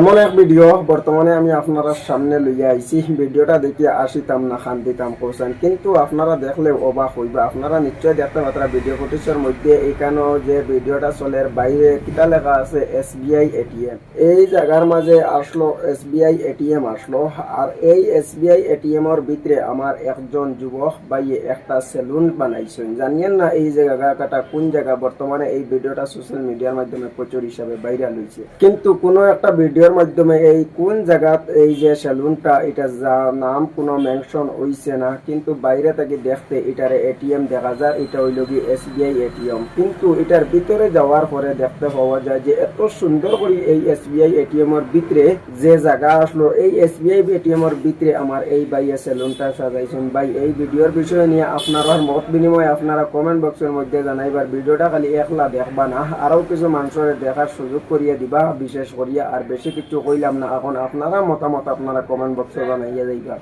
এমন এক ভিডিও বর্তমানে আমি আপনারা সামনে লইয়া আইছি। ভিডিওটা দেখে আসিতাম না খান্দিতাম কোসান, কিন্তু আপনারা দেখলে অবাক হইবা। আপনারা নিশ্চয় দেখতে পাত্রা ভিডিও ফুটেজের মধ্যে এখানেও যে ভিডিওটা চলে বাইরে কিতা লেখা আছে SBI ATM। এই জায়গার মাঝে আসলো SBI ATM আসলো, আর এই SBI ATM এর ভিতরে আমার একজন যুবক ভাইয়ে একটা সেলুন বানাইছেন। জানিয়েন না এই জায়গাটা কোন জায়গা। বর্তমানে এই ভিডিওটা সোশ্যাল মিডিয়ার মাধ্যমে প্রচুর হিসাবে ভাইরাল হয়েছে, কিন্তু কোনো একটা ভিডিওর মাধ্যমে এই কোন জায়গাত এই যে সেলুনটা এটা নাম কোনো মেনশন হইছে না, কিন্তু বাইরে থেকে দেখতে এটার ATM দেখা যায়। এটা হইল কি SBI ATM, কিন্তু এটার ভিতরে যাওয়ার পরে দেখতে পাওয়া যায় যে এত সুন্দর করে এই SBI ATM এর ভিতরে যে জায়গা আসলো, এই SBI ATM এর ভিতরে আমার এই ভাইয়ের সেলুনটা সাজাইছেন। ভাই এই ভিডিওর বিষয় নিয়ে আপনারা মত বিনিময় আপনারা কমেন্ট বক্সের মধ্যে জানাইবার। ভিডিওটা খালি একলা দেখবা না, আরও কিছু মানুষের দেখার সুযোগ করিয়ে দিবা বিশেষ করিয়া। আর বেশি কিছু কইলাম না, এখন আপনারা মতামত আপনারা কমেন্ট বক্সে জানাইয়া যাইবা।